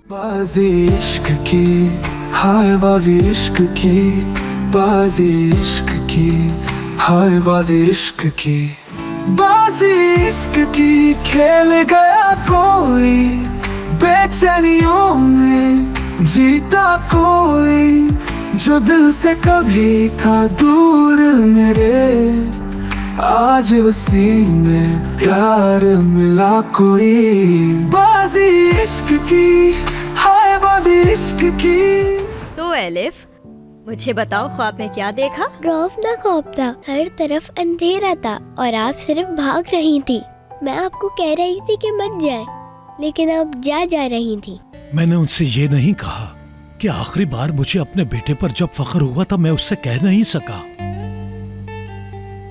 बाजी इश्क की, हाय बाजी इश्क की, बाजी इश्क की, हाय बाजी इश्क की, बाजी इश्क की खेल गया कोई, बेचैनियों में जीता कोई, जो दिल से कभी था दूर मेरे, आज उसी में प्यार मिला कोई। बाजी इश्क की, हाय बाजी इश्क की। तो एलिफ, मुझे बताओ ख्वाब में क्या देखा? रौफ ना ख्वाब था, हर तरफ अंधेरा था और आप सिर्फ भाग रही थी। मैं आपको कह रही थी कि मत जाए, लेकिन आप जा रही थी। मैंने उनसे ये नहीं कहा कि आखिरी बार मुझे अपने बेटे पर जब फख्र हुआ था मैं उससे कह नहीं सका।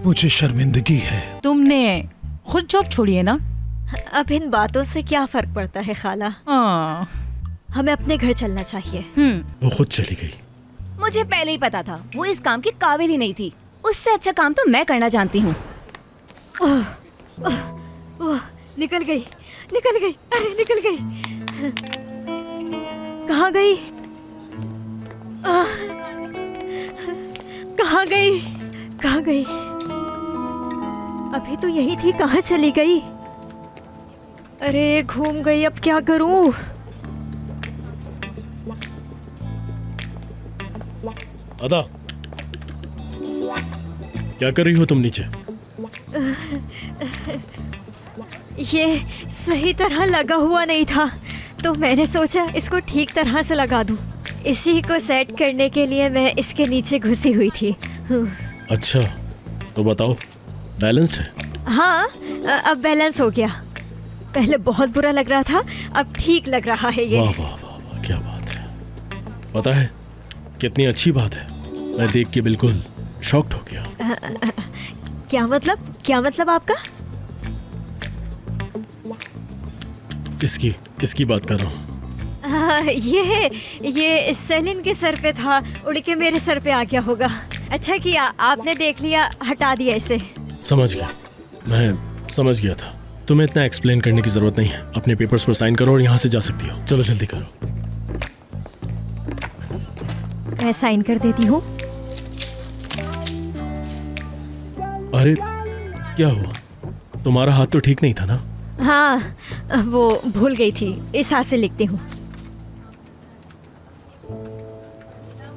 मुझे शर्मिंदगी है। तुमने खुद जॉब छोड़ी है ना? अब इन बातों से क्या फर्क पड़ता है खाला? हमें अपने घर चलना चाहिए। वो खुद चली गई। मुझे पहले ही पता था वो इस काम की काबिल ही नहीं थी। उससे अच्छा काम तो मैं करना जानती हूँ। निकल गई, अरे निकल गई। कहाँ गई? कहाँ गई? अभी तो यही थी, कहाँ चली गई? अरे घूम गई, अब क्या करूं? अदा, क्या कर रही हो तुम नीचे? ये सही तरह लगा हुआ नहीं था, तो मैंने सोचा इसको ठीक तरह से लगा दूं। इसी को सेट करने के लिए मैं इसके नीचे घुसी हुई थी। अच्छा, तो बताओ, बैलेंस है? हाँ, अब बैलेंस हो गया। पहले बहुत बुरा लग रहा था, अब ठीक लग रहा है ये। वाह वाह वाह वाह, क्या बात है। पता है कितनी अच्छी बात है। मैं देख के बिल्कुल शॉक्ड हो गया। क्या मतलब आपका? इसकी बात कर रहा हूँ। ये सेलिन के सर पे था, उड़ के मेरे सर पे आ गया होगा। अच्छा किया आपने देख लिया, हटा दिया इसे। समझ गया, मैं समझ गया था। तुम्हें इतना एक्सप्लेन करने की जरूरत नहीं है। अपने पेपर्स पर साइन करो और यहाँ से जा सकती हो। चलो जल्दी करो। मैं साइन कर देती हूँ। अरे क्या हुआ? तुम्हारा हाथ तो ठीक नहीं था ना? हाँ, वो भूल गई थी, इस हाथ से लिखती हूँ।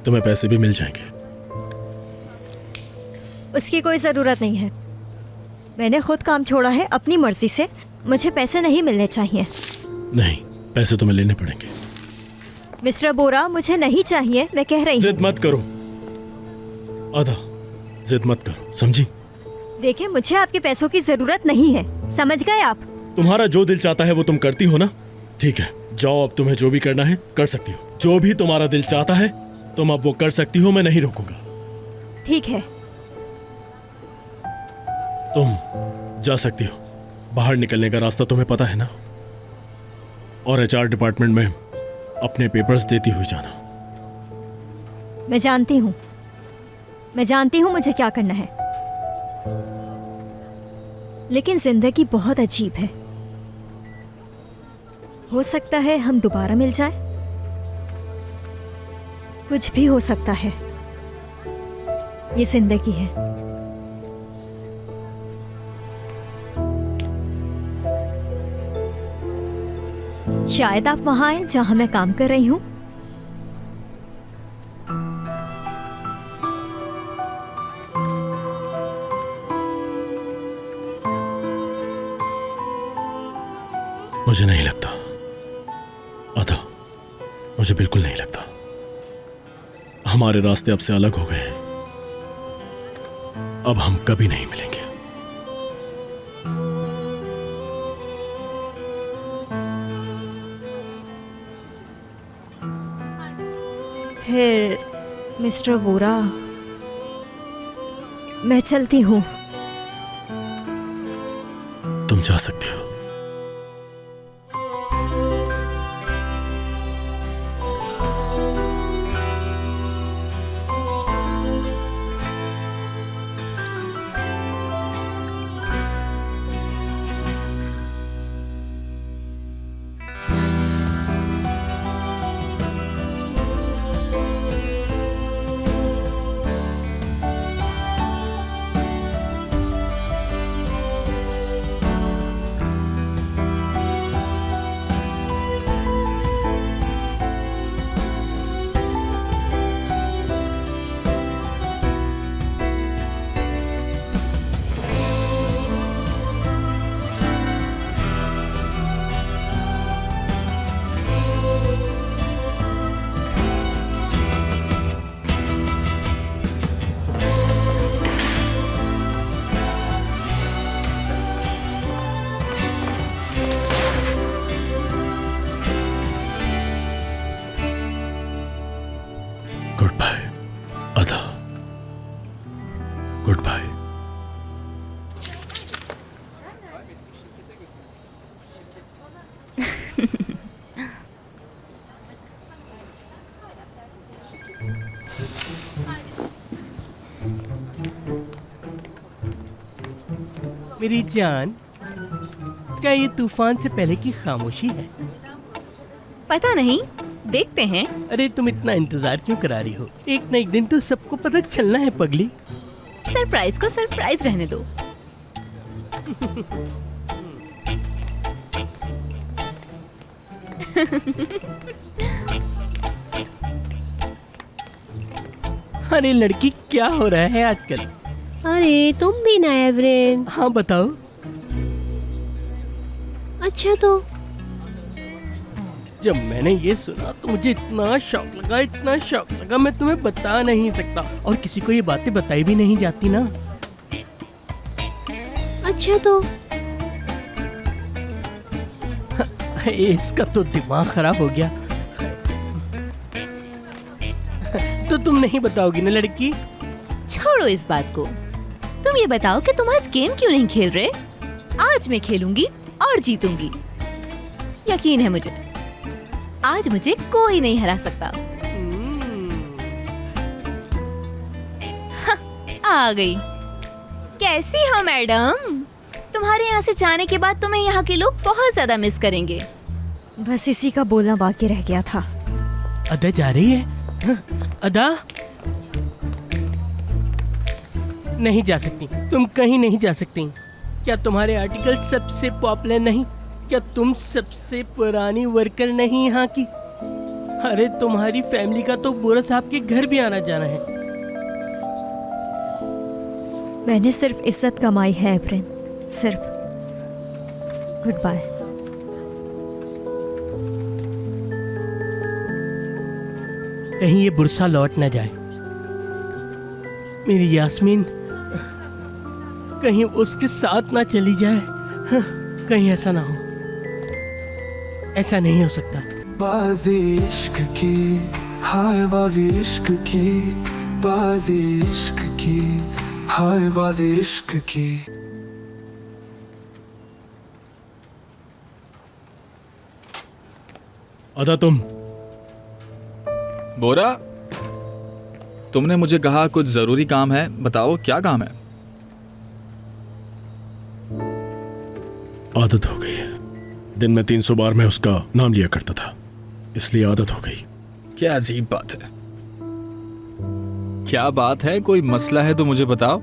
तुम्हें पैसे भी मिल जाएंगे। उसकी कोई ज़रूरत नहीं है। मैंने खुद काम छोड़ा है अपनी मर्जी से। मुझे पैसे नहीं मिलने चाहिए। नहीं, पैसे तुम्हें लेने पड़ेंगे। मिस्टर बोरा, मुझे नहीं चाहिए, मैं कह रही हूँ। जिद मत करो आदा, जिद मत करो, समझी? देखिए, मुझे आपके पैसों की ज़रूरत नहीं है, समझ गए आप? तुम्हारा जो दिल चाहता है वो तुम करती हो ना? ठीक है, जाओ, अब तुम्हें जो भी करना है कर सकती हो। जो भी तुम्हारा दिल चाहता है तुम अब वो कर सकती हो, मैं नहीं रोकूंगा। ठीक है। तुम जा सकती हो। बाहर निकलने का रास्ता तुम्हें पता है ना? और एचआर डिपार्टमेंट में अपने पेपर्स देती हुई जाना। मैं जानती हूँ मुझे क्या करना है। लेकिन जिंदगी बहुत अजीब है। हो सकता है हम दोबारा मिल जाएं। कुछ भी हो सकता है। ये जिंदगी है। शायद आप वहां आए जहां मैं काम कर रही हूं। मुझे नहीं लगता आदा, मुझे बिल्कुल नहीं लगता। हमारे रास्ते अब से अलग हो गए हैं। अब हम कभी नहीं मिलेंगे। फिर मिस्टर बोरा, मैं चलती हूँ। तुम जा सकती हो। मेरी जान, क्या ये तूफान से पहले की खामोशी है? पता नहीं, देखते हैं। अरे तुम इतना इंतजार क्यों करा रही हो? एक न एक दिन तो सबको पता चलना है पगली। सरप्राइज को सरप्राइज रहने दो। अरे लड़की, क्या हो रहा है आजकल? अरे तुम भी ना एवरेन। हाँ बताओ। अच्छा तो जब मैंने ये सुना तो मुझे इतना शौक लगा, मैं तुम्हें बता नहीं सकता। और किसी को ये बातें बताई भी नहीं जाती ना। अच्छा तो इसका तो दिमाग खराब हो गया। तो तुम नहीं बताओगी ना लड़की? छोड़ो इस बात को। तुम ये बताओ कि तुम आज गेम क्यों नहीं खेल रहे? आज मैं खेलूंगी और जीतूंगी। यकीन है मुझे, आज मुझे कोई नहीं हरा सकता। आ गई। कैसी हो मैडम? तुम्हारे यहाँ से जाने के बाद तुम्हें यहाँ के लोग बहुत ज्यादा मिस करेंगे। बस इसी का बोलना बाकी रह गया था। अदा जा रही है? अदा नहीं जा सकती, तुम कहीं नहीं जा सकती। क्या तुम्हारे आर्टिकल सबसे पॉपुलर नहीं? क्या तुम सबसे पुरानी वर्कर नहीं यहाँ की? अरे तुम्हारी फैमिली का तो बोरा साहब के घर भी आना जाना है। मैंने सिर्फ इज्जत कमाई है एवरेन, सिर्फ। Good bye. कहीं ये बुरसा लौट न जाए। मेरी यास्मीन कहीं उसके साथ ना चली जाए। कहीं ऐसा ना हो। ऐसा नहीं हो सकता। बाजी इश्क की, हाय बाजी इश्क की, बाजी इश्क की, हाय बाजी इश्क की। अदा तुम बोरा, तुमने मुझे कहा कुछ जरूरी काम है, बताओ क्या काम है? आदत हो गई है। दिन में 300 बार मैं उसका नाम लिया करता था, इसलिए आदत हो गई। क्या अजीब बात है। क्या बात है? कोई मसला है तो मुझे बताओ।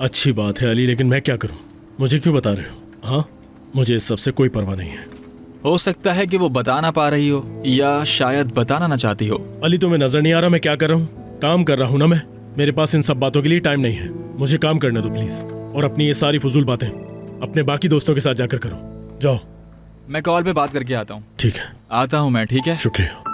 अच्छी बात है अली, लेकिन मैं क्या करूं? मुझे क्यों बता रहे हो? हाँ, मुझे इस सबसे कोई परवाह नहीं है। हो सकता है कि वो बता ना पा रही हो, या शायद बताना ना चाहती हो। अली तुम्हें नजर नहीं आ रहा मैं क्या कर रहा हूँ? काम कर रहा हूँ ना मैं। मेरे पास इन सब बातों के लिए टाइम नहीं है। मुझे काम करने दो प्लीज। और अपनी ये सारी फजूल बातें अपने बाकी दोस्तों के साथ जाकर करो। जाओ। मैं कॉल पे बात करके आता हूँ। ठीक है, आता हूँ मैं। ठीक है, शुक्रिया।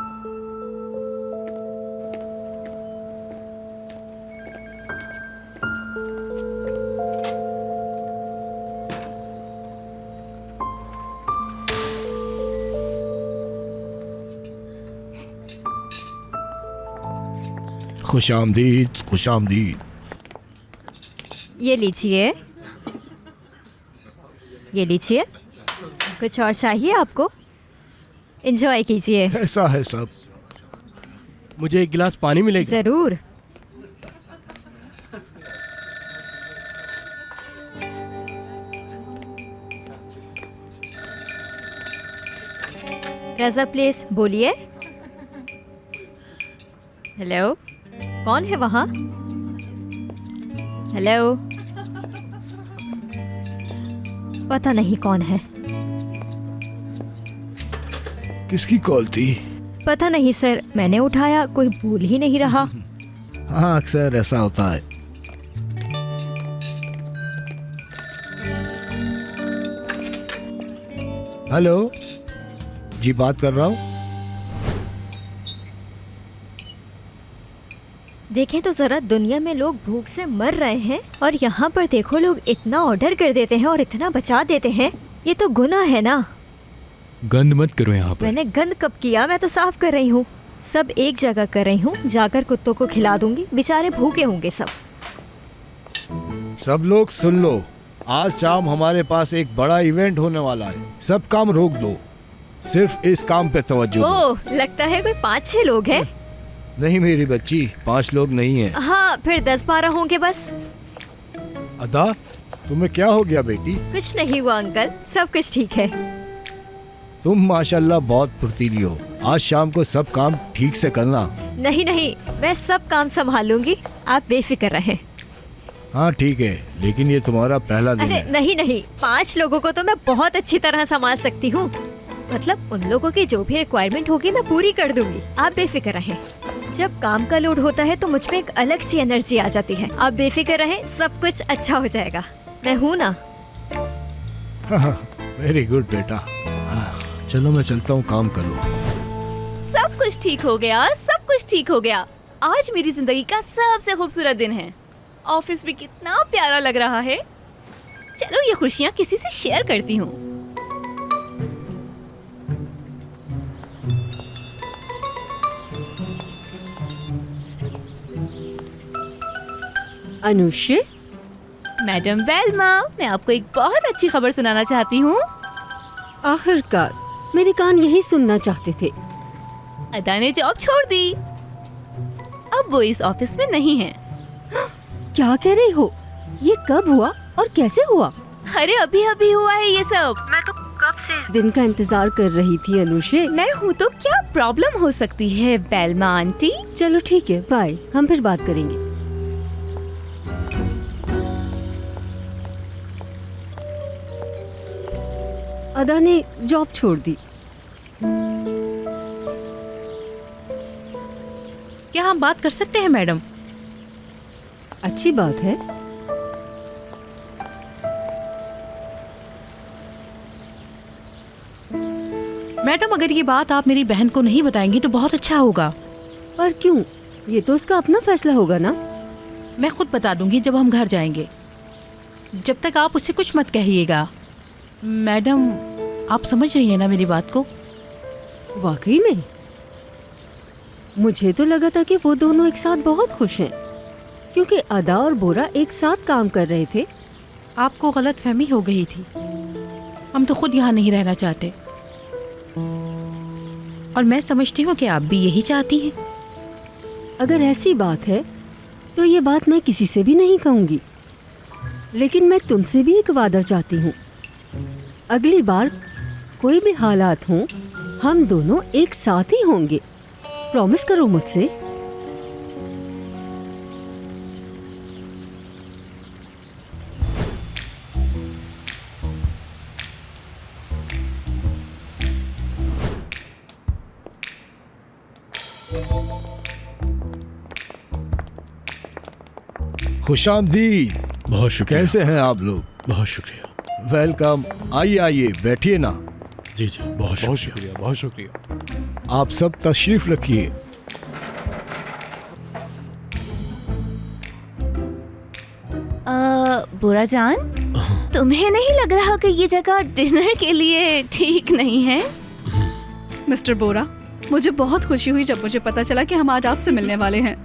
खुश आमदीद, खुश आमदीद। ये लीजिए, ये लीजिए। कुछ और चाहिए आपको? एंजॉय कीजिए। ऐसा है सब। मुझे एक गिलास पानी मिलेगा? जरूर। रजा प्लीज, बोलिए। हेलो, कौन है वहाँ? हेलो, पता नहीं कौन है। किसकी कॉल थी? पता नहीं सर, मैंने उठाया, कोई बोल ही नहीं रहा। हाँ, अक्सर ऐसा होता है। हेलो जी, बात कर रहा हूँ। देखें तो जरा, दुनिया में लोग भूख से मर रहे हैं और यहाँ पर देखो लोग इतना ऑर्डर कर देते हैं और इतना बचा देते हैं। ये तो गुनाह है ना। गंद मत करो यहाँ पर। मैंने गंद कब किया? मैं तो साफ कर रही हूँ। सब एक जगह कर रही हूँ, जाकर कुत्तों को खिला दूंगी, बेचारे भूखे होंगे सब। सब लोग सुन लो, आज शाम हमारे पास एक बड़ा इवेंट होने वाला है। सब काम रोक दो, सिर्फ इस काम पे तवज्जो दो। ओह, लगता है कोई 5-6 लोग हैं। नहीं मेरी बच्ची, 5 लोग नहीं है। हाँ, फिर 10-12 होंगे बस। अदा, तुम्हें क्या हो गया बेटी? कुछ नहीं हुआ अंकल, सब कुछ ठीक है। तुम माशाल्लाह बहुत फुर्तीली हो। आज शाम को सब काम ठीक से करना। नहीं नहीं, मैं सब काम संभाल लूंगी, आप बेफिक्र रहें। हाँ ठीक है, लेकिन ये तुम्हारा पहला दिन अरे है। नहीं नहीं, 5 लोगों को तो मैं बहुत अच्छी तरह संभाल सकती हूँ। मतलब उन लोगों की जो भी रिक्वायरमेंट होगी मैं पूरी कर दूंगी, आप बेफिक्र रहें। जब काम का लोड होता है तो मुझ पे एक अलग सी एनर्जी आ जाती है। आप बेफिक्र रहें, सब कुछ अच्छा हो जाएगा। मैं हूँ ना। वेरी गुड बेटा। चलो मैं चलता हूँ, काम करो। सब कुछ ठीक हो गया, सब कुछ ठीक हो गया। आज मेरी जिंदगी का सबसे खूबसूरत दिन है। ऑफिस भी कितना प्यारा लग रहा है। चलो ये खुशियाँ किसी से शेयर करती हूँ। अनुष, मैडम बेलमा, मैं आपको एक बहुत अच्छी खबर सुनाना चाहती हूँ। आखिरकार मेरे कान यही सुनना चाहते थे। अदा ने जॉब छोड़ दी। अब वो इस ऑफिस में नहीं है। क्या कह रही हो? ये कब हुआ और कैसे हुआ? अरे अभी अभी हुआ है ये सब। मैं तो कब से इस दिन का इंतजार कर रही थी अनुष। मैं हूँ तो क्या प्रॉब्लम हो सकती है बेलमा आंटी? चलो ठीक है, बाय, हम फिर बात करेंगे। अदा ने जॉब छोड़ दी। क्या हम बात कर सकते हैं मैडम? अच्छी बात है। मैडम, अगर ये बात आप मेरी बहन को नहीं बताएंगी तो बहुत अच्छा होगा। पर क्यों? ये तो उसका अपना फैसला होगा ना। मैं खुद बता दूंगी जब हम घर जाएंगे। जब तक आप उससे कुछ मत कहिएगा। मैडम, आप समझ रही हैं ना मेरी बात को? वाकई में मुझे तो लगा था कि वो दोनों एक साथ बहुत खुश हैं, क्योंकि अदा और बोरा एक साथ काम कर रहे थे। आपको गलतफहमी हो गई थी। हम तो खुद यहाँ नहीं रहना चाहते, और मैं समझती हूँ कि आप भी यही चाहती हैं। अगर ऐसी बात है तो ये बात मैं किसी से भी नहीं कहूँगी, लेकिन मैं तुमसे भी एक वादा चाहती हूँ। अगली बार कोई भी हालात हों, हम दोनों एक साथ ही होंगे। प्रॉमिस करो मुझसे। खुशामदीद। बहुत शुक्रिया। कैसे हैं आप लोग? बहुत शुक्रिया। वेलकम। आइए आइए, बैठिए ना। जी जी, बहुत शुक्रिया। बहुत शुक्रिया। आप सब तशरीफ रखिए। बोरा जान, तुम्हें नहीं लग रहा कि ये जगह डिनर के लिए ठीक नहीं है? मिस्टर बोरा, मुझे बहुत खुशी हुई जब मुझे पता चला कि हम आज आपसे मिलने वाले हैं।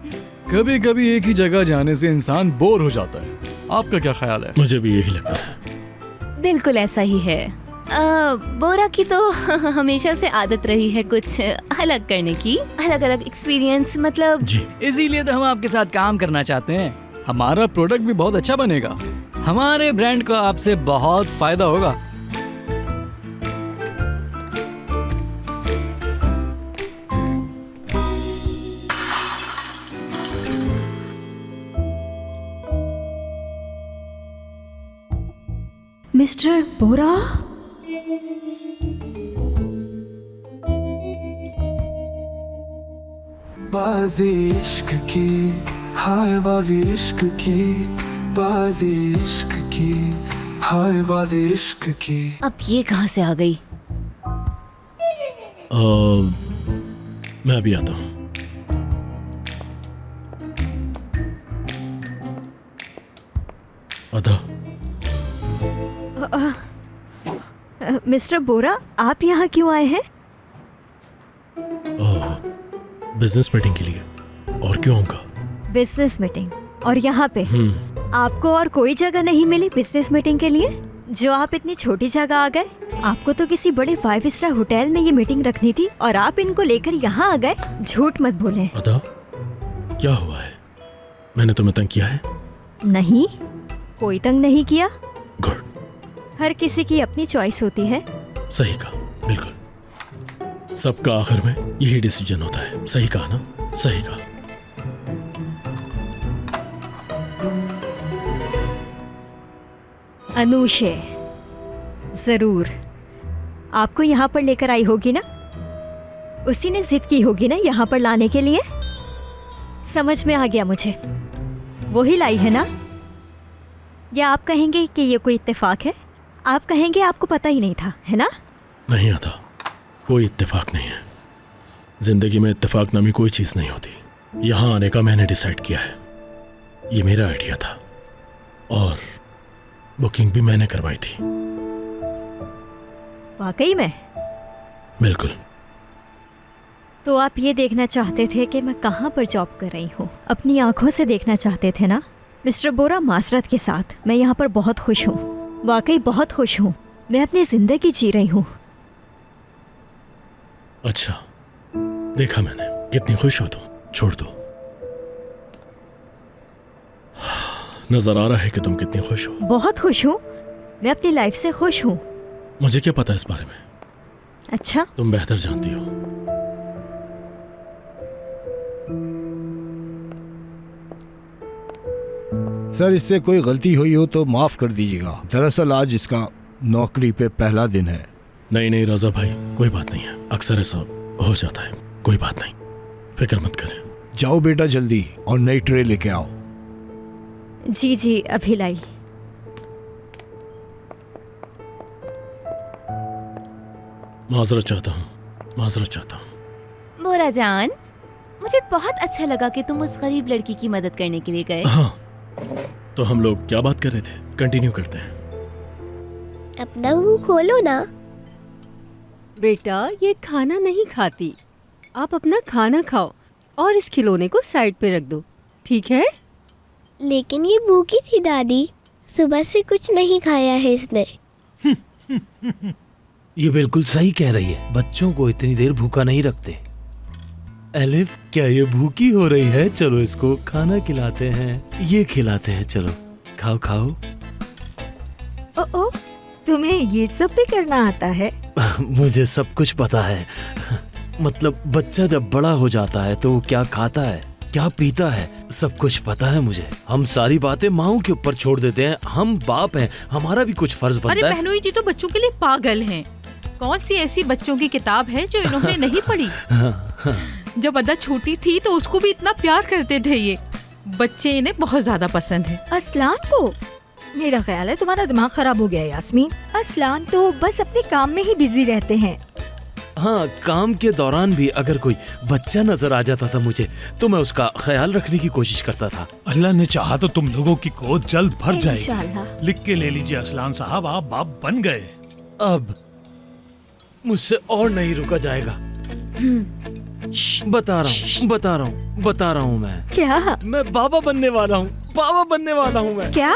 कभी कभी एक ही जगह जाने से इंसान बोर हो जाता है। आपका क्या ख्याल है? मुझे भी यही लगता है। बिल्कुल ऐसा ही है। बोरा की तो हमेशा से आदत रही है कुछ अलग करने की, अलग अलग एक्सपीरियंस। मतलब जी, इसीलिए तो हम आपके साथ काम करना चाहते हैं। हमारा प्रोडक्ट भी बहुत अच्छा बनेगा। हमारे ब्रांड को आपसे बहुत फायदा होगा। मिस्टर बोरा, बाजी इश्क की, हाय बाजी इश्क की, बाजी इश्क की, हाय बाजी इश्क की। अब ये कहाँ से आ गई? मैं अभी आता हूँ। अदा, मिस्टर बोरा, आप यहाँ क्यों आए हैं? बिजनेस मीटिंग के लिए। और क्यों आऊँगा? बिजनेस मीटिंग और यहाँ पे? आपको और कोई जगह नहीं मिली बिजनेस मीटिंग के लिए जो आप इतनी छोटी जगह आ गए? आपको तो किसी बड़े 5 स्टार होटल में ये मीटिंग रखनी थी और आप इनको लेकर यहाँ आ गए। झूठ मत बोले। अदा, क्या हुआ है? मैंने तुम्हें तंग किया है? नहीं, कोई तंग नहीं किया। गुड। हर किसी की अपनी चॉइस होती है। सही कहा, बिल्कुल। सबका आखिर में यही डिसीजन होता है। सही कहा ना? सही कहा। अनुशे, जरूर आपको यहाँ पर लेकर आई होगी ना? उसी ने जिद की होगी ना यहाँ पर लाने के लिए। समझ में आ गया मुझे, वही लाई है ना? या आप कहेंगे कि ये कोई इत्तेफाक है? आप कहेंगे आपको पता ही नहीं था, है ना? नहीं आता, कोई इत्तेफाक नहीं है। जिंदगी में इत्तेफाक नामी कोई चीज़ नहीं होती। यहाँ आने का मैंने डिसाइड किया है। ये मेरा आइडिया था और बुकिंग भी मैंने करवाई थी। वाकई में? बिल्कुल। तो आप ये देखना चाहते थे कि मैं कहाँ पर जॉब कर रही हूँ? अपनी आंखों से देखना चाहते थे ना? मिस्टर बोरा मासरत के साथ मैं यहाँ पर बहुत खुश हूँ, वाकई बहुत खुश हूँ। मैं अपनी जिंदगी जी रही हूँ। अच्छा, देखा मैंने, कितनी खुश हो तुम। छोड़ दो, नजर आ रहा है कि तुम कितनी खुश हो। बहुत खुश हूँ, मैं अपनी लाइफ से खुश हूँ। मुझे क्या पता इस बारे में? अच्छा, तुम बेहतर जानती हो। सर, इससे कोई गलती हुई हो तो माफ कर दीजिएगा। दरअसल आज इसका नौकरी पे पहला दिन है। नहीं रजा भाई, कोई बात नहीं है। अक्सर ऐसा हो जाता है, कोई बात नहीं, फिक्र मत करें। जाओ बेटा जल्दी और नई ट्रे लेके आओ। जी जी, अभी लाई। माजरत चाहता हूँ। बोरा जान, मुझे बहुत अच्छा लगा कि तुम उस गरीब लड़की की मदद करने के लिए गए। हाँ, तो हम लोग क्या बात कर रहे थे? कंटिन्यू करते हैं। अपना मुंह खोलो ना। बेटा, ये खाना नहीं खाती। आप अपना खाना खाओ और इस खिलौने को साइड पे रख दो, ठीक है? लेकिन ये भूखी थी दादी, सुबह से कुछ नहीं खाया है इसने। ये बिल्कुल सही कह रही है। बच्चों को इतनी देर भूखा नहीं रखते। एलिफ, क्या ये भूखी हो रही है? चलो इसको खाना खिलाते हैं। ये खिलाते हैं, चलो खाओ खाओ। ओ, तुम्हें ये सब भी करना आता है? मुझे सब कुछ पता है। मतलब बच्चा जब बड़ा हो जाता है तो वो क्या खाता है, क्या पीता है, सब कुछ पता है मुझे। हम सारी बातें माँओं के ऊपर छोड़ देते हैं। हम बाप हैं, हमारा भी कुछ फर्ज बनता है। अरे बहनोई जी तो बच्चों के लिए पागल हैं। कौन सी ऐसी बच्चों की किताब है जो इन्होंने नहीं पढ़ी? जब अदा छोटी थी तो उसको भी इतना प्यार करते थे। ये बच्चे इन्हें बहुत ज्यादा पसंद है। असलान को? मेरा ख्याल है तुम्हारा दिमाग खराब हो गया यास्मीन। असलान तो बस अपने काम में ही बिजी रहते हैं। हाँ, काम के दौरान भी अगर कोई बच्चा नजर आ जाता था मुझे तो मैं उसका ख्याल रखने की कोशिश करता था। अल्लाह ने चाहा तो तुम लोगों की गोद जल्द भर जाएगी। इंशाल्लाह। लिख के ले लीजिए असलान साहब, आप बाप बन गए। अब मुझसे और नहीं रुका जाएगा। बता रहा हूँ मैं। क्या? मैं बाबा बनने वाला हूँ। बाबा बनने वाला हूँ मैं। क्या?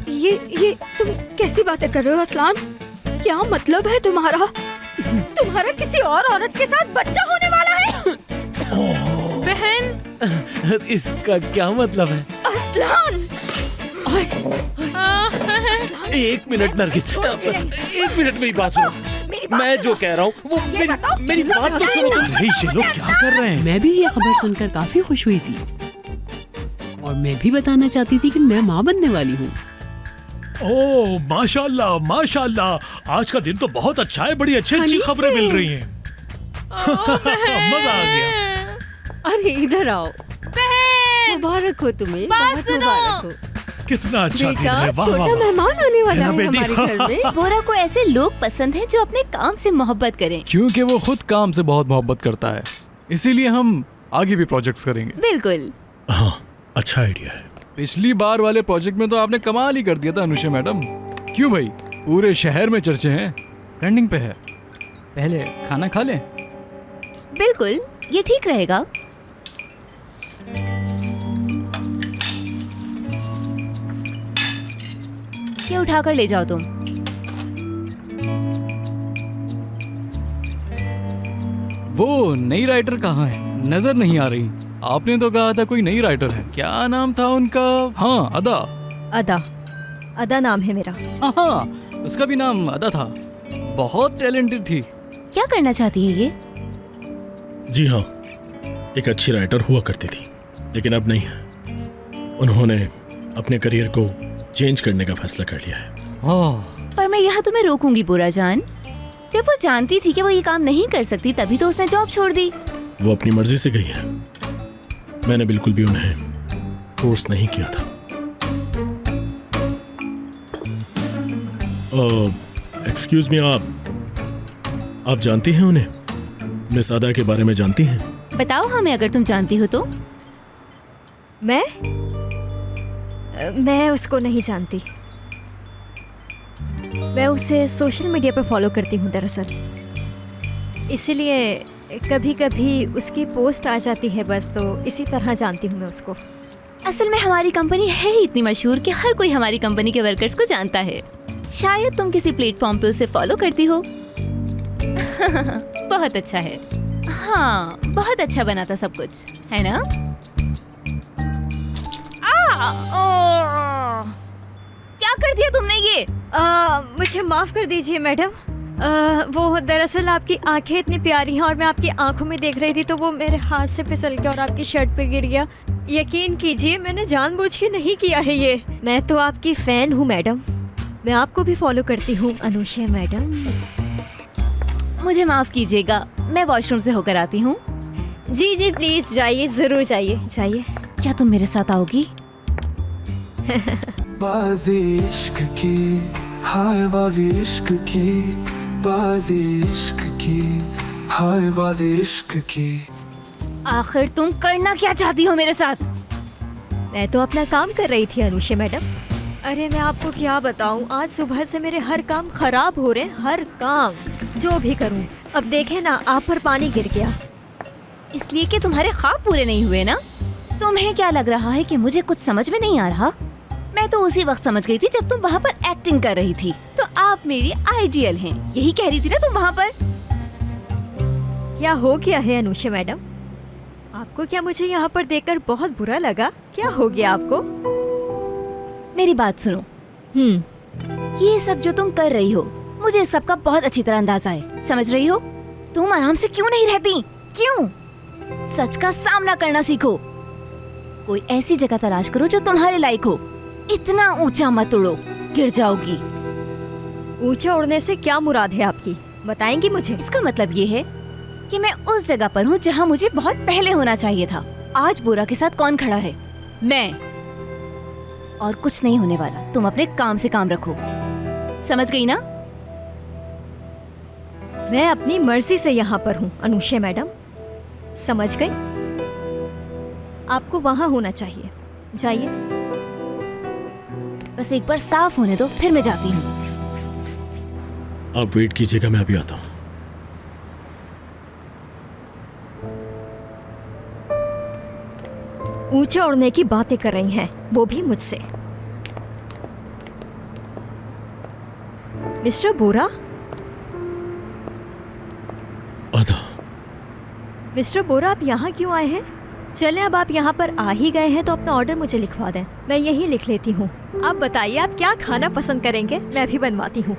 ये तुम कैसी बातें कर रहे हो असलान? क्या मतलब है तुम्हारा? तुम्हारा किसी और औरत के साथ बच्चा होने वाला है? बहन, इसका क्या मतलब है? असलान! एक मिनट नरगिस, एक मिनट मेरी बात सुनो। मैं जो कह रहा हूँ वो मेरी बात तो सुनो तुम। ये लोग क्या कर रहे हैं? मैं भी ये खबर सुनकर काफी खुश हुई थी और मैं भी बताना चाहती थी कि मैं माँ बनने वाली हूँ। ओह माशाल्लाह माशाल्लाह, आज का दिन तो बहुत अच्छा है। बड़ी अच्छी खबरें मिल रही हैं। मजा आ गया। अरे इधर आओ। मुबारक हो तुम्हें, बहुत मुबारक हो। कितना अच्छा दिन है। वाह छोटा मेहमान आने वाला है हमारे घर में। बोरा को ऐसे लोग पसंद हैं जो अपने काम से मोहब्बत करें। क्योंकि वो खुद काम से बहुत मोहब्बत करता है, इसीलिए हम आगे भी प्रोजेक्ट्स करेंगे। बिल्कुल। हाँ, अच्छा आइडिया है। पिछली बार वाले प्रोजेक्ट में तो आपने कमाल ही कर दिया था अनुषा मैडम। क्यों भाई, पूरे शहर में चर्चे हैं, ट्रेंडिंग पे है। पहले खाना खा लें। बिल्कुल, ये ठीक रहेगा। ये उठाकर ले जाओ तुम। वो नई राइटर कहाँ है? नजर नहीं आ रही। आपने तो कहा था कोई नई राइटर है। क्या नाम था उनका? हाँ, अदा। अदा, अदा नाम है मेरा। हाँ, उसका भी नाम अदा था। बहुत टैलेंटेड थी। क्या करना चाहती है ये? जी हाँ, एक अच्छी राइटर हुआ करती थी, लेकिन अब नहीं है। उन्होंने अपने करियर को चेंज करने का फैसला कर लिया है। पर मैं यहाँ तुम्हें रोकूंगी बुरा जान। जब वो जानती थी कि वो ये काम नहीं कर सकती, तभी तो उसने जॉब छोड़ दी। वो अपनी मर्जी से गई है। मैंने बिल्कुल भी उन्हें फोर्स नहीं किया था। एक्सक्यूज मी, आप जानती हैं उन्हें? मिस अदा के बारे में जानती हैं? बताओ हमें, अगर तुम जानती हो तो। मैं उसको नहीं जानती। मैं उसे सोशल मीडिया पर फॉलो करती हूँ दरअसल, इसलिए कभी कभी उसकी पोस्ट आ जाती है बस, तो इसी तरह जानती हूँ मैं उसको। असल में हमारी कंपनी है ही इतनी मशहूर कि हर कोई हमारी कंपनी के वर्कर्स को जानता है। शायद तुम किसी प्लेटफॉर्म पे उसे फॉलो करती हो। बहुत अच्छा है। हाँ, बहुत अच्छा बना था सब कुछ, है ना? क्या कर दिया तुमने ये? मुझे माफ कर दीजिए मैडम। वो दरअसल आपकी आंखें इतनी प्यारी हैं और मैं आपकी आंखों में देख रही थी, तो वो मेरे हाथ से फिसल गया और आपकी शर्ट पे गिर गया। यकीन कीजिए, मैंने जानबूझ के नहीं किया है ये। मैं तो आपकी फैन हूँ मैडम। मैं आपको भी फॉलो करती हूँ अनुषा मैडम। मुझे माफ कीजिएगा, मैं वॉशरूम से होकर आती हूँ। जी जी प्लीज जाइए, जरूर जाइए जाइए। क्या तुम मेरे साथ आओगी? बाजी इश्क की, हाय बाजी इश्क की, बाजी इश्क की, हाय बाजी इश्क की। आखिर तुम करना क्या चाहती हो मेरे साथ? मैं तो अपना काम कर रही थी अनुषा मैडम। अरे मैं आपको क्या बताऊं, आज सुबह से मेरे हर काम खराब हो रहे हैं, हर काम जो भी करूं। अब देखे ना, आप पर पानी गिर गया। इसलिए कि तुम्हारे ख्वाब पूरे नहीं हुए ना? तुम्हें क्या लग रहा है कि मुझे कुछ समझ में नहीं आ रहा? मैं तो उसी वक्त समझ गई थी जब तुम वहाँ पर एक्टिंग कर रही थी। तो आप मेरी आइडियल हैं, यही कह रही थी ना तुम वहाँ पर? क्या हो गया है अनुषा मैडम? आपको क्या मुझे यहाँ पर देखकर बहुत बुरा लगा? क्या हो गया आपको? मेरी बात सुनो। ये सब जो तुम कर रही हो, मुझे इस सब का बहुत अच्छी तरह अंदाजा है। समझ रही हो? तुम आराम से क्यों नहीं रहती? क्यों? सच का सामना करना सीखो। कोई ऐसी जगह तलाश करो जो तुम्हारे लायक हो। इतना ऊंचा मत उड़ो, गिर जाओगी। ऊंचा उड़ने से क्या मुराद है आपकी? बताएंगी मुझे? इसका मतलब ये है कि मैं उस जगह पर हूँ जहाँ मुझे बहुत पहले होना चाहिए था। आज बोरा के साथ कौन खड़ा है? मैं। और कुछ नहीं होने वाला। तुम अपने काम से काम रखो, समझ गई ना? मैं अपनी मर्जी से यहाँ पर हूँ अनुषा मैडम, समझ गई? आपको वहाँ होना चाहिए, जाइए। बस एक बार साफ होने दो, फिर मैं जाती हूँ। आप वेट कीजिएगा, मैं अभी आता हूँ। ऊंचा उड़ने की बातें कर रही हैं, वो भी मुझसे। मिस्टर बोरा? अदा। मिस्टर बोरा, आप यहाँ क्यों आए हैं? चलें, अब आप यहाँ पर आ ही गए हैं तो अपना ऑर्डर मुझे लिखवा दें, मैं यही लिख लेती हूँ। आप बताइए आप क्या खाना पसंद करेंगे, मैं भी बनवाती हूँ।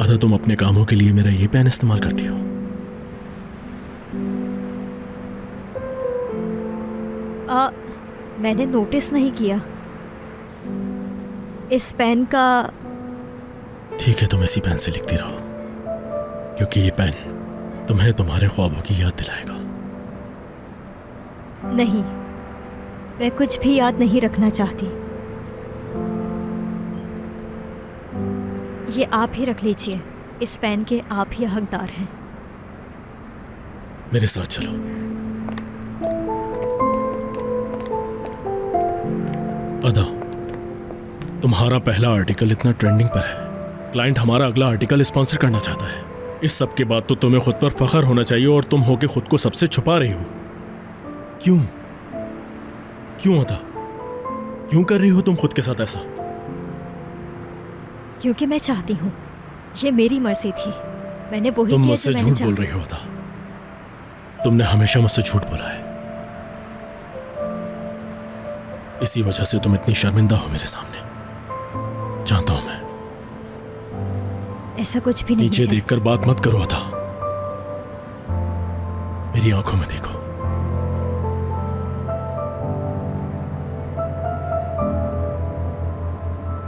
अदा, तुम अपने कामों के लिए मेरा ये पेन इस्तेमाल करती हो? मैंने नोटिस नहीं किया इस पेन का। ठीक है, तुम इसी पेन से लिखती रहो, क्योंकि ये पेन तुम्हें तुम्हारे ख्वाबों की याद दिलाएगा। नहीं, मैं कुछ भी याद नहीं रखना चाहती। ये आप ही रख लीजिए, इस पेन के आप ही हकदार हैं। मेरे साथ चलो। अदा, तुम्हारा पहला आर्टिकल इतना ट्रेंडिंग पर है, क्लाइंट हमारा अगला आर्टिकल स्पॉन्सर करना चाहता है। इस सब के बाद तो तुम्हें खुद पर फख्र होना चाहिए, और तुम होके खुद को सबसे छुपा रही हो। क्यों? क्यों अदा? क्यों कर रही हो तुम खुद के साथ ऐसा? क्योंकit मैं चाहती हूँ। ये मेरी मर्जी थी। मैंने वही तुम किया मुझसे जो मैंने झूठ बोल रही हो अदा। तुमने हमेशा मुझसे झूठ बोला है। इसी वजह से तुम इतनी शर्मिंदा हो मेरे सामने। जानता हूं मैं। ऐसा कुछ भी नहीं नीचे है। देखकर बात मत करो अदा। मेरी आंखों में देखो।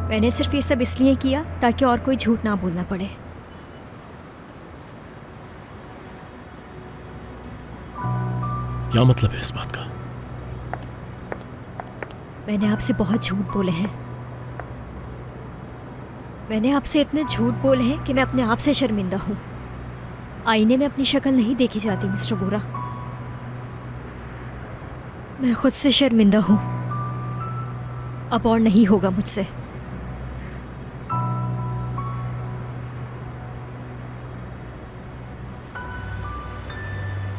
मैंने सिर्फ ये सब इसलिए किया ताकि और कोई झूठ ना बोलना पड़े। क्या मतलब है इस बात का? मैंने आपसे बहुत झूठ बोले हैं। मैंने आपसे इतने झूठ बोले हैं कि मैं अपने आप से शर्मिंदा हूँ। आईने में अपनी शक्ल नहीं देखी जाती मिस्टर बोरा। मैं खुद से शर्मिंदा हूँ। अब और नहीं होगा मुझसे।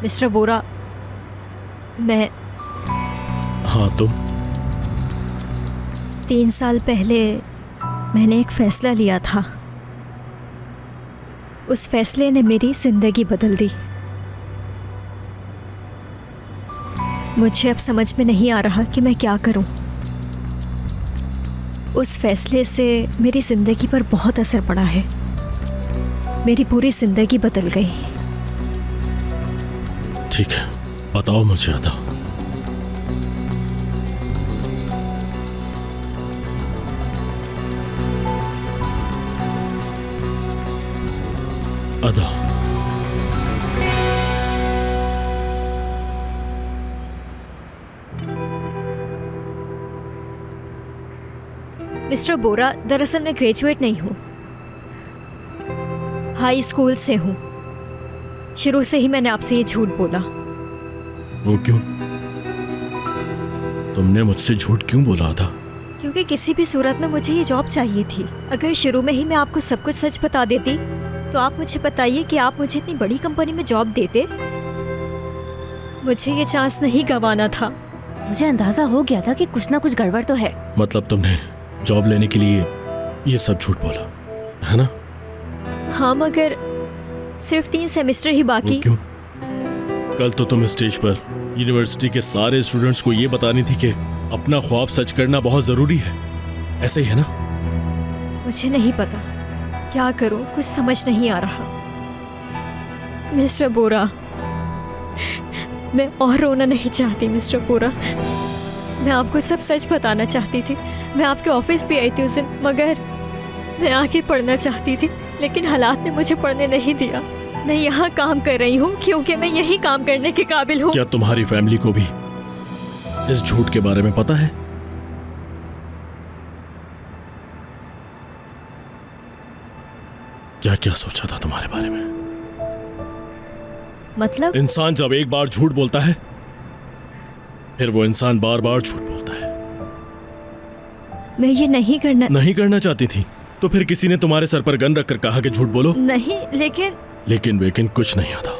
मिस्टर बोरा, मैं हाँ तुम 3 साल पहले मैंने एक फैसला लिया था। उस फैसले ने मेरी जिंदगी बदल दी। मुझे अब समझ में नहीं आ रहा कि मैं क्या करूं। उस फैसले से मेरी जिंदगी पर बहुत असर पड़ा है। मेरी पूरी जिंदगी बदल गई। ठीक है, बताओ मुझे अदा। अदा, मिस्टर बोरा, दरअसल मैं ग्रेजुएट नहीं हूँ। हाई स्कूल से हूँ। शुरू से ही मैंने आपसे ये झूठ बोला। वो क्यों? तुमने मुझसे झूठ क्यों बोला था? क्योंकि किसी भी सूरत में मुझे ये जॉब चाहिए थी। अगर शुरू में ही मैं आपको सब कुछ सच बता देती तो आप मुझे बताइए कि आप मुझे इतनी बड़ी कंपनी में जॉब देते। मुझे ये चांस नहीं गंवाना था। मुझे अंदाजा हो गया था कि कुछ ना कुछ गड़बड़ तो है। मतलब तुमने जॉब लेने के लिए ये सब झूठ बोला, है ना? हाँ, मगर सिर्फ 3 सेमेस्टर ही बाकी। वो क्यों? कल तो तुम स्टेज पर यूनिवर्सिटी के सारे स्टूडेंट्स को ये बतानी थी कि अपना ख्वाब सच करना बहुत जरूरी है। ऐसे ही है ना? मुझे नहीं पता क्या करूं, कुछ समझ नहीं आ रहा। मिस्टर बोरा, मैं और रोना नहीं चाहती। मिस्टर बोरा, मैं आपको सब सच बताना चाहती थी। मैं आपके ऑफिस भी आई थी उस दिन, मगर मैं आगे पढ़ना चाहती थी, लेकिन हालात ने मुझे पढ़ने नहीं दिया। मैं यहाँ काम कर रही हूँ क्योंकि मैं यही काम करने के काबिल हूँ। क्या तुम्हारी फैमिली को भी इस झूठ के बारे में पता है? क्या क्या सोचा था तुम्हारे बारे में? मतलब? इंसान जब एक बार झूठ बोलता है फिर वो इंसान बार बार झूठ बोलता है। मैं ये नहीं करना चाहती थी तो फिर किसी ने तुम्हारे सर पर गन रखकर कहा कि झूठ बोलो? नहीं, लेकिन कुछ नहीं आता।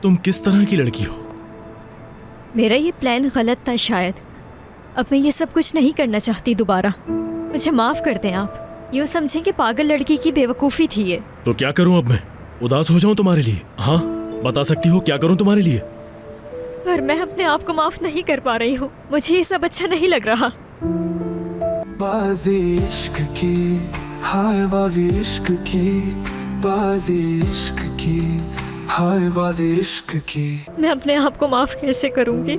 तुम किस तरह की लड़की हो? मेरा ये प्लान गलत था शायद। अब मैं ये सब कुछ नहीं करना चाहती दोबारा। मुझे माफ कर दें आप। यूँ समझें कि पागल लड़की की बेवकूफ़ी थी ये। तो क्या करूं अब मैं? उदास हो जाऊं तुम्हारे लिए? हाँ, बता सकती हो क्या करूं तुम्हारे लिए? पर मैं अपने आप को माफ नहीं कर पा रही हूँ। मुझे ये सब अच्छा नहीं लग रहा। बाजी इश्क की, हाय बाजी इश्क की, बाजी इश्क की, हाय बाजी इश्क की। मैं अपने आप को माफ कैसे करूंगी?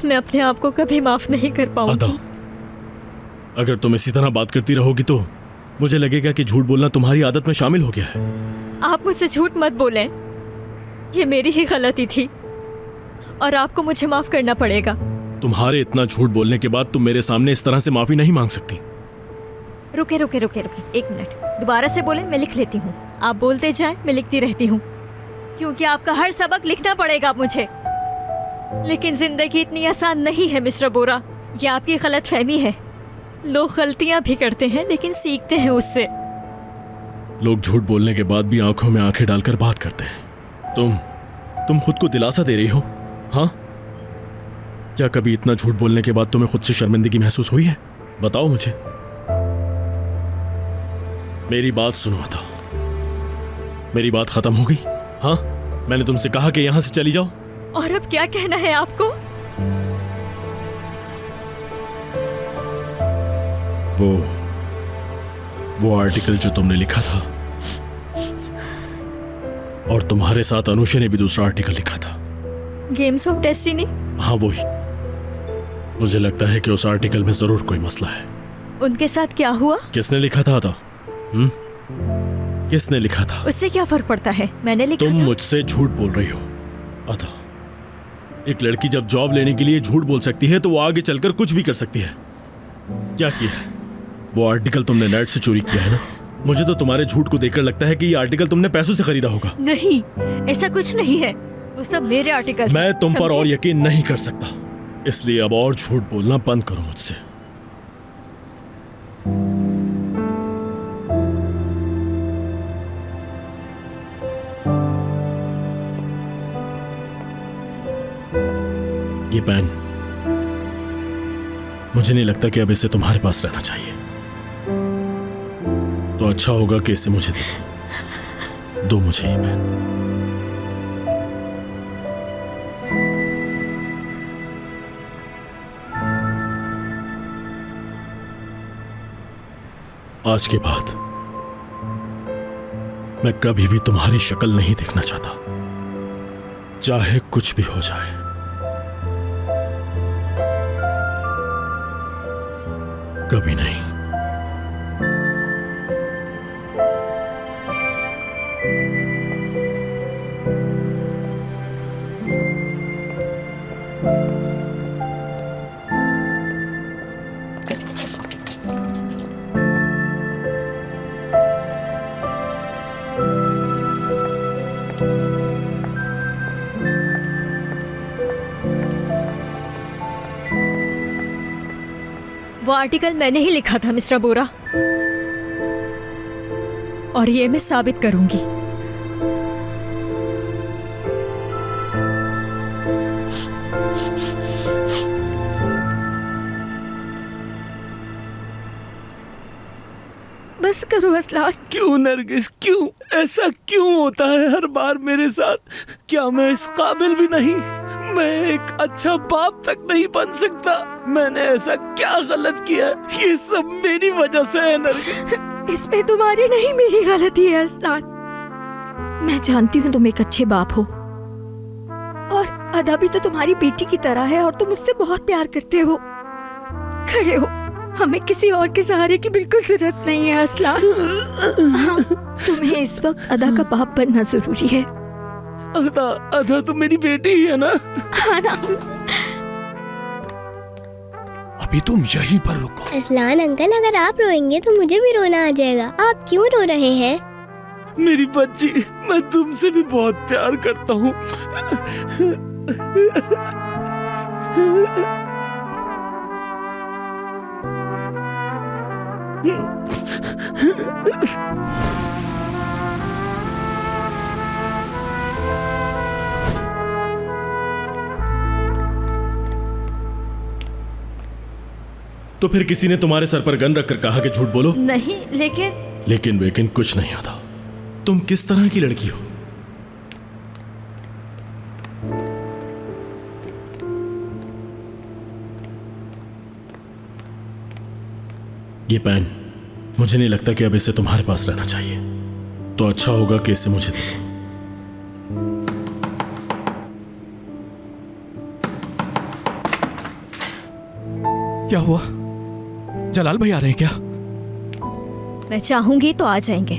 मैं अपने आप को कभी माफ नहीं कर पाऊंगी। अगर तुम इसी तरह बात करती रहोगी तो मुझे लगेगा कि झूठ बोलना तुम्हारी आदत में शामिल हो गया है। आप मुझसे झूठ मत बोलें। ये मेरी ही गलती थी और आपको मुझे माफ करना पड़ेगा। तुम्हारे इतना झूठ बोलने के बाद तुम मेरे सामने इस तरह से माफी नहीं मांग सकती। रुके 1 मिनट। दोबारा से बोले, मैं लिख लेती हूँ। आप बोलते जाएं, मैं लिखती रहती हूँ, क्योंकि आपका हर सबक लिखना पड़ेगा मुझे। लेकिन जिंदगी इतनी आसान नहीं है मिस्टर बोरा। ये आपकी गलतफहमी है। लोग गलतियां भी करते हैं लेकिन सीखते हैं उससे। लोग झूठ बोलने के बाद भी आंखों में आंखें डालकर बात करते हैं। तुम खुद को दिलासा दे रही हो? हाँ, क्या कभी इतना झूठ बोलने के बाद तुम्हें खुद से शर्मिंदगी महसूस हुई है? बताओ मुझे। मेरी बात सुनो अदा, मेरी बात खत्म हो गई। हाँ, मैंने तुमसे कहा कि यहां से चली जाओ। और अब क्या कहना है आपको? वो आर्टिकल जो तुमने लिखा था, और तुम्हारे साथ अनुषा ने भी दूसरा आर्टिकल लिखा था। Games of destiny? हाँ वही। मुझे लगता है कि उस आर्टिकल में जरूर कोई मसला है। उनके साथ क्या हुआ? किसने लिखा था अदा? किसने लिखा था? उससे क्या फर्क पड़ता है? मैंने लिखा तुम था। मुझसे झूठ बोल रही हो अदा। एक लड़की जब जॉब लेने के लिए झूठ बोल सकती है तो वो आगे चलकर कुछ भी कर सकती है। क्या किया है? वो आर्टिकल तुमने नेट से चोरी किया है ना? मुझे तो तुम्हारे झूठ को देखकर लगता है कि ये आर्टिकल तुमने पैसों से खरीदा होगा। नहीं, ऐसा कुछ नहीं है। वो सब मेरे आर्टिकल। मैं तुम पर और यकीन नहीं कर सकता, इसलिए अब और झूठ बोलना बंद करो मुझसे। ये पेन, मुझे नहीं लगता कि अब इसे तुम्हारे पास रहना चाहिए। तो अच्छा होगा कि इसे मुझे दे दो मुझे ये पेन। आज के बाद मैं कभी भी तुम्हारी शक्ल नहीं देखना चाहता, चाहे कुछ भी हो जाए। कभी नहीं। वो आर्टिकल मैंने ही लिखा था मिस्टर बोरा, और ये मैं साबित करूंगी। बस करो असलान। क्यों नरगिस, क्यों ऐसा क्यों होता है हर बार मेरे साथ? क्या मैं इस काबिल भी नहीं? मैं एक अच्छा बाप तक नहीं बन सकता? मैंने ऐसा क्या गलत किया? ये सब मेरी वजह से है नरगिस। इसमें तुम्हारी नहीं, मेरी गलती है असलान। मैं जानती हूँ तुम एक अच्छे बाप हो, और अदा भी तो तुम्हारी बेटी की तरह है, और तुम उससे बहुत प्यार करते हो। खड़े हो, हमें किसी और के सहारे की बिल्कुल जरूरत नहीं है असलान। हाँ, तुम्हें इस वक्त अदा का बाप बनना जरूरी है। अदा तो मेरी बेटी ही है ना? हाँ ना। अभी तुम यहीं पर रुको। असलान अंकल, अगर आप रोएंगे तो मुझे भी रोना आ जाएगा। आप क्यों रो रहे हैं? मेरी बच्ची, मैं तुमसे भी बहुत प्यार करता हूँ। तो फिर किसी ने तुम्हारे सर पर गन रखकर कहा कि झूठ बोलो? नहीं, लेकिन कुछ नहीं आता। तुम किस तरह की लड़की हो? ये पेन, मुझे नहीं लगता कि अब इसे तुम्हारे पास रहना चाहिए। तो अच्छा होगा कि इसे मुझे दे दो। क्या हुआ? जलाल भाई आ रहे हैं क्या? मैं चाहूंगी तो आ जाएंगे।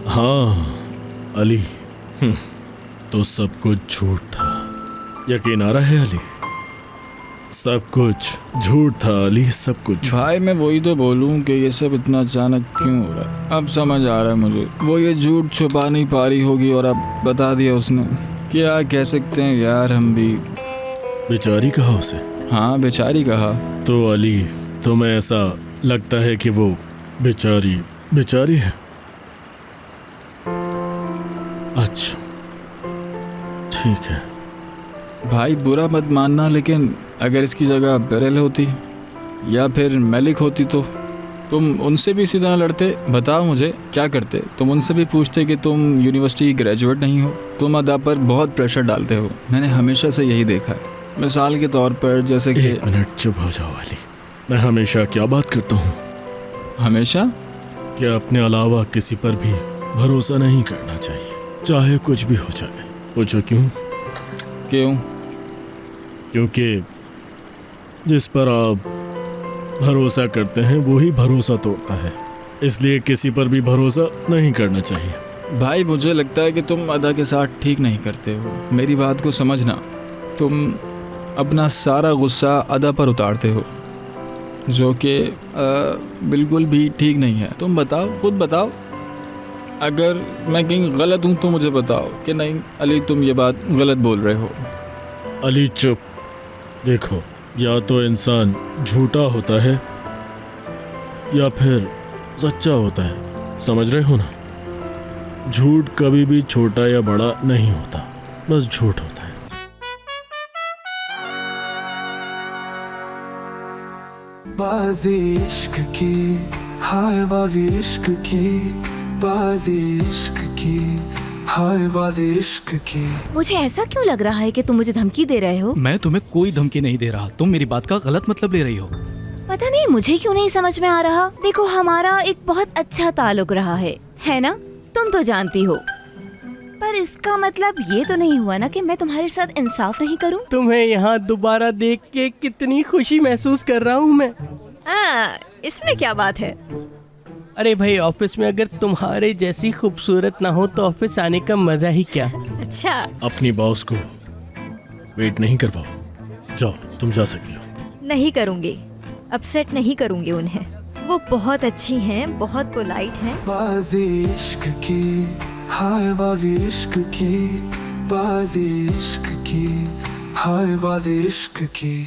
हाँ अली, तो सब कुछ झूठ था। यकीन आ रहा है अली? सब कुछ झूठ था अली, सब कुछ। भाई मैं वही तो बोलूं कि ये सब इतना अचानक क्यों हो रहा है। अब समझ आ रहा है मुझे। वो ये झूठ छुपा नहीं पा रही होगी और अब बता दिया उसने। क्या कह सकते हैं यार, हम भी। बेचारी कहा उसे? हाँ बेचारी कहा। तो अली, तुम्हें ऐसा लगता है कि वो बेचारी है? अच्छा, ठीक है भाई बुरा मत मानना, लेकिन अगर इसकी जगह बेरेल होती या फिर मेलिक होती तो तुम उनसे भी इसी तरह लड़ते। बताओ मुझे क्या करते? तुम उनसे भी पूछते कि तुम यूनिवर्सिटी की ग्रेजुएट नहीं हो। तुम अदा पर बहुत प्रेशर डालते हो, मैंने हमेशा से यही देखा है। मिसाल के तौर पर जैसे कि 1 मिनट चुप हो जाओ अली। मैं हमेशा क्या बात करता हूँ? हमेशा कि अपने अलावा किसी पर भी भरोसा नहीं करना चाहिए, चाहे कुछ भी हो जाए। पूछो क्यों? क्यों? क्योंकि जिस पर आप भरोसा करते हैं वो ही भरोसा तोड़ता है, इसलिए किसी पर भी भरोसा नहीं करना चाहिए। भाई मुझे लगता है कि तुम अदा के साथ ठीक नहीं करते हो। मेरी बात को समझना। तुम अपना सारा गुस्सा अदा पर उतारते हो, जो कि बिल्कुल भी ठीक नहीं है। तुम बताओ, खुद बताओ, अगर मैं कहीं गलत हूँ तो मुझे बताओ कि नहीं अली तुम ये बात गलत बोल रहे हो। अली चुप। देखो, या तो इंसान झूठा होता है या फिर सच्चा होता है, समझ रहे हो ना? झूठ कभी भी छोटा या बड़ा नहीं होता, बस झूठ होता है। बाजी इश्क की, हाय बाजी इश्क की, बाजी इश्क की, हाय बाजी इश्क की। मुझे ऐसा क्यों लग रहा है कि तुम मुझे धमकी दे रहे हो? मैं तुम्हें कोई धमकी नहीं दे रहा, तुम मेरी बात का गलत मतलब ले रही हो। पता नहीं मुझे क्यों नहीं समझ में आ रहा। देखो हमारा एक बहुत अच्छा ताल्लुक रहा है ना? तुम तो जानती हो, पर इसका मतलब ये तो नहीं हुआ ना कि मैं तुम्हारे साथ इंसाफ नहीं करूं। तुम्हें यहाँ दोबारा देख के कितनी खुशी महसूस कर रहा हूँ मैं। इसमें क्या बात है? अरे भाई, ऑफिस में अगर तुम्हारे जैसी खूबसूरत ना हो तो ऑफिस आने का मजा ही क्या। अच्छा, अपनी बॉस को वेट नहीं करवाओ, जाओ तुम जा सकती हो। नहीं करूँगी, अपसेट नहीं करूँगी उन्हें। वो बहुत अच्छी हैं, बहुत पोलाइट हैं। बाजी इश्क की, हाय बाजी इश्क की, बाजी इश्क की, हाय बाजी इश्क की।